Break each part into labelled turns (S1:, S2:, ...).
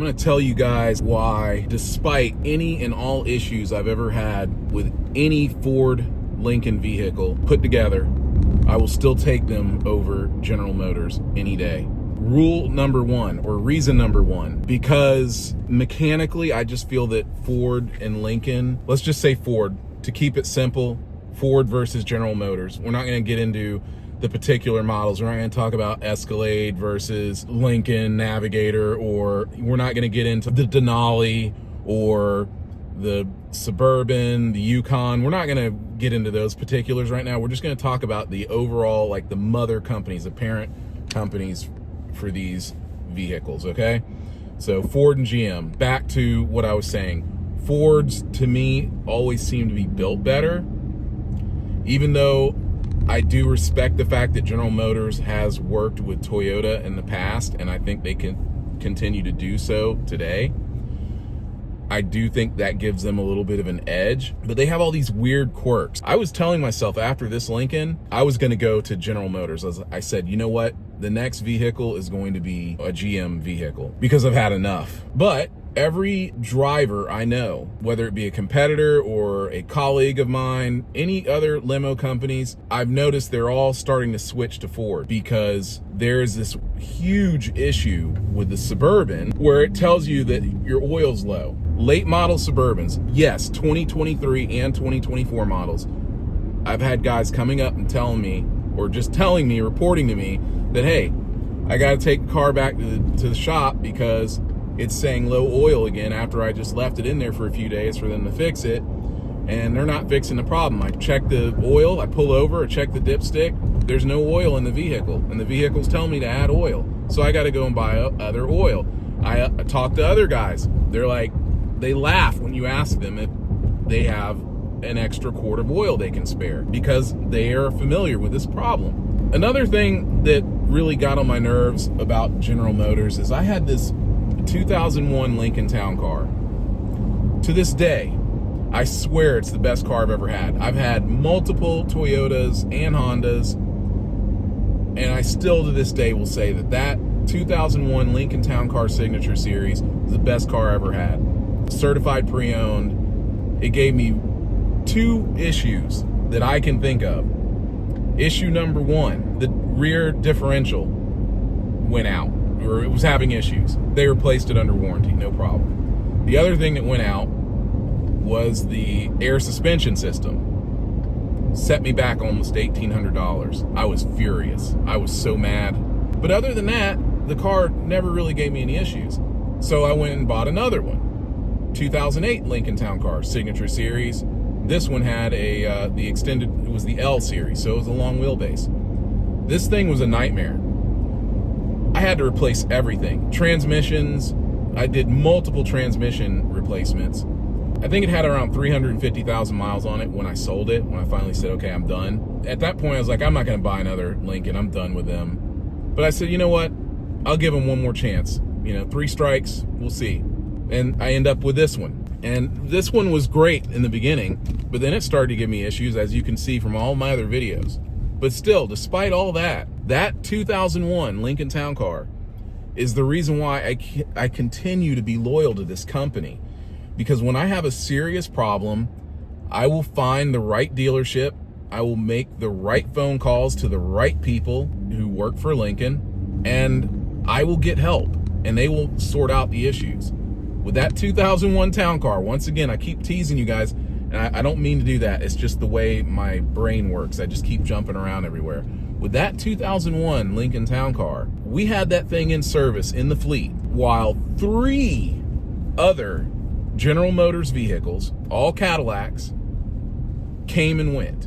S1: I'm gonna tell you guys why, despite any and all issues I've ever had with any Ford Lincoln vehicle put together, I will still take them over General Motors any day. Rule number one, or reason number one, because mechanically, I just feel that Ford and Lincoln, let's just say Ford, to keep it simple, Ford versus General Motors. We're not gonna get into the particular models. We're not going to talk about Escalade versus Lincoln Navigator, or we're not going to get into the Denali or the Suburban, the Yukon. We're not going to get into those particulars right now. We're just going to talk about the overall, like the mother companies, the parent companies for these vehicles, okay? So Ford and GM, back to what I was saying. Fords, to me, always seem to be built better, even though I do respect the fact that General Motors has worked with Toyota in the past, and I think they can continue to do so today. I do think that gives them a little bit of an edge, but they have all these weird quirks. I was telling myself after this Lincoln, I was going to go to General Motors. I said, you know what? The next vehicle is going to be a GM vehicle because I've had enough. But every driver I know, whether it be a competitor or a colleague of mine, any other limo companies, I've noticed they're all starting to switch to Ford because there's this huge issue with the Suburban where it tells you that your oil's low. Late model Suburbans, yes, 2023 and 2024 models. I've had guys coming up and telling me, or just telling me, reporting to me that, hey, I got to take the car back to the shop because it's saying low oil again after I just left it in there for a few days for them to fix it, and they're not fixing the problem. I check the oil, I pull over, I check the dipstick, there's no oil in the vehicle, and the vehicle's telling me to add oil. So I got to go and buy other oil. I talk to other guys. They're like, they laugh when you ask them if they have an extra quart of oil they can spare because they are familiar with this problem. Another thing that really got on my nerves about General Motors is I had this 2001 Lincoln Town Car. To this day, I swear it's the best car I've ever had. I've had multiple Toyotas and Hondas, and I still to this day will say that 2001 Lincoln Town Car Signature Series is the best car I ever had. Certified pre-owned. It gave me two issues that I can think of. Issue number one, the rear differential went out, or it was having issues. They replaced it under warranty, no problem. The other thing that went out was the air suspension system. Set me back almost $1,800. I was furious. I was so mad. But other than that, the car never really gave me any issues. So I went and bought another one. 2008 Lincoln Town Car Signature Series. This one had the extended, it was the L series, so it was a long wheelbase. This thing was a nightmare. I had to replace everything. Transmissions, I did multiple transmission replacements. I think it had around 350,000 miles on it when I sold it, when I finally said, okay, I'm done. At that point, I was like, I'm not gonna buy another Lincoln, I'm done with them. But I said, you know what? I'll give them one more chance. 3 strikes, we'll see. And I end up with this one. And this one was great in the beginning, but then it started to give me issues, as you can see from all my other videos. But still, despite all that 2001 Lincoln Town Car is the reason why I continue to be loyal to this company. Because when I have a serious problem, I will find the right dealership, I will make the right phone calls to the right people who work for Lincoln, and I will get help, and they will sort out the issues. With that 2001 Town Car, once again, I keep teasing you guys, and I don't mean to do that. It's just the way my brain works. I just keep jumping around everywhere. With that 2001 Lincoln Town Car, we had that thing in service in the fleet while 3 other General Motors vehicles, all Cadillacs, came and went.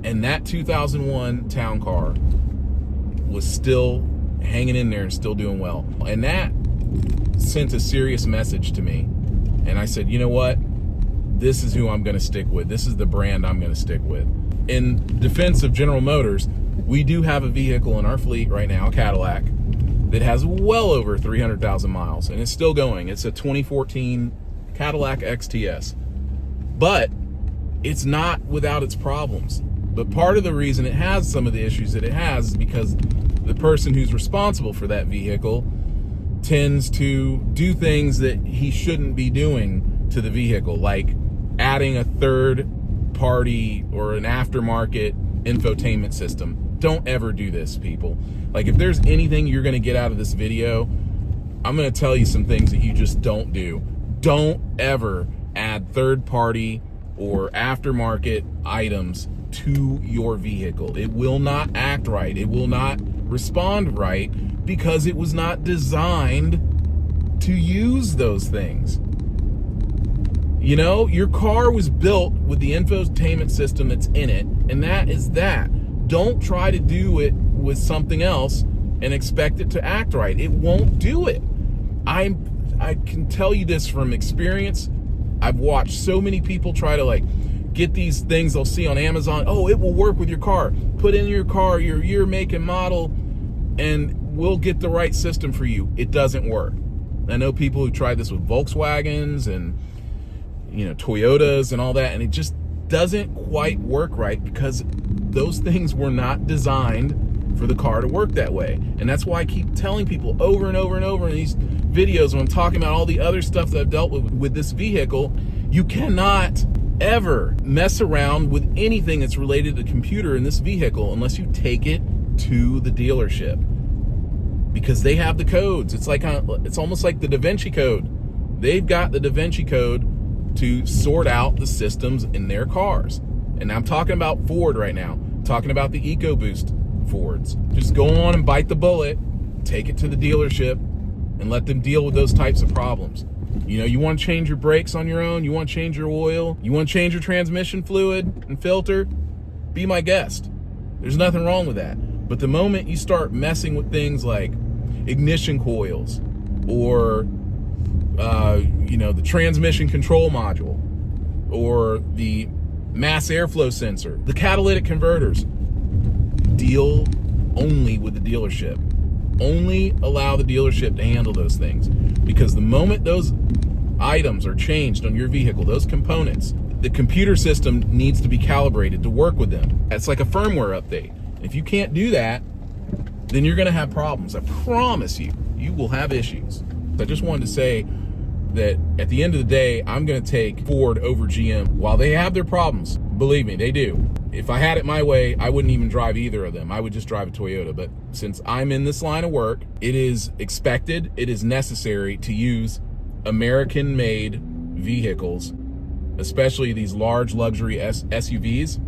S1: And that 2001 Town Car was still hanging in there and still doing well. And that sent a serious message to me, and I said, you know what, this is who I'm going to stick with. This is the brand I'm going to stick with. In defense of General Motors, we do have a vehicle in our fleet right now, a Cadillac, that has well over 300,000 miles, and it's still going. It's a 2014 Cadillac XTS, but it's not without its problems. But part of the reason it has some of the issues that it has is because the person who's responsible for that vehicle tends to do things that he shouldn't be doing to the vehicle, like adding a third party or an aftermarket infotainment system. Don't ever do this, people. Like, if there's anything you're going to get out of this video, I'm going to tell you some things that you just don't do. Don't ever add third party or aftermarket items to your vehicle. It will not act right. It will not respond right because it was not designed to use those things. You know, your car was built with the infotainment system that's in it, and that is that. Don't try to do it with something else and expect it to act right. It won't do it. I can tell you this from experience. I've watched so many people try to like get these things they'll see on Amazon. Oh, it will work with your car. Put in your car your year, make, and model, and we'll get the right system for you. It doesn't work. I know people who tried this with Volkswagens and, you know, Toyotas and all that, and it just doesn't quite work right because those things were not designed for the car to work that way. And that's why I keep telling people over and over and over in these videos when I'm talking about all the other stuff that I've dealt with this vehicle, you cannot ever mess around with anything that's related to the computer in this vehicle unless you take it to the dealership, because they have the codes. It's like it's almost like the Da Vinci Code. They've got the Da Vinci Code to sort out the systems in their cars. And I'm talking about Ford right now. I'm talking about the EcoBoost Fords. Just go on and bite the bullet, take it to the dealership, and let them deal with those types of problems. You know, you want to change your brakes on your own, you want to change your oil, you want to change your transmission fluid and filter, be my guest. There's nothing wrong with that. But the moment you start messing with things like ignition coils or you know, the transmission control module or the mass airflow sensor, the catalytic converters, deal only with the dealership. Only allow the dealership to handle those things, because the moment those items are changed on your vehicle, those components, the computer system needs to be calibrated to work with them. It's like a firmware update. If you can't do that, then you're going to have problems. I promise you, you will have issues. I just wanted to say that at the end of the day, I'm going to take Ford over GM. While they have their problems, believe me, they do. If I had it my way, I wouldn't even drive either of them. I would just drive a Toyota. But since I'm in this line of work, it is expected, it is necessary to use American-made vehicles, especially these large luxury SUVs.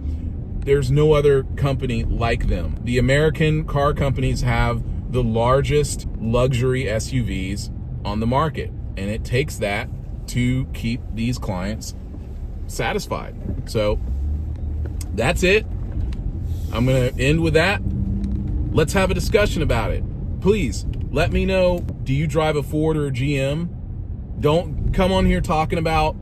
S1: There's no other company like them. The American car companies have the largest luxury SUVs on the market, and it takes that to keep these clients satisfied. So that's it. I'm going to end with that. Let's have a discussion about it. Please let me know, do you drive a Ford or a GM? Don't come on here talking about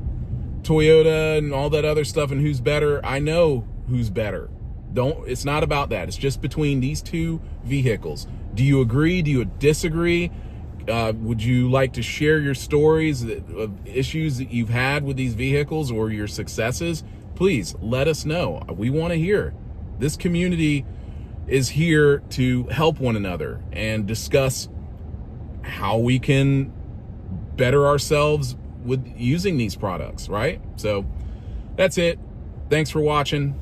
S1: Toyota and all that other stuff and who's better. I know who's better. It's not about that. It's just between these two vehicles. Do you agree? Do you disagree? Would you like to share your stories of issues that you've had with these vehicles or your successes? Please let us know. We want to hear. This community is here to help one another and discuss how we can better ourselves with using these products, right? So that's it. Thanks for watching.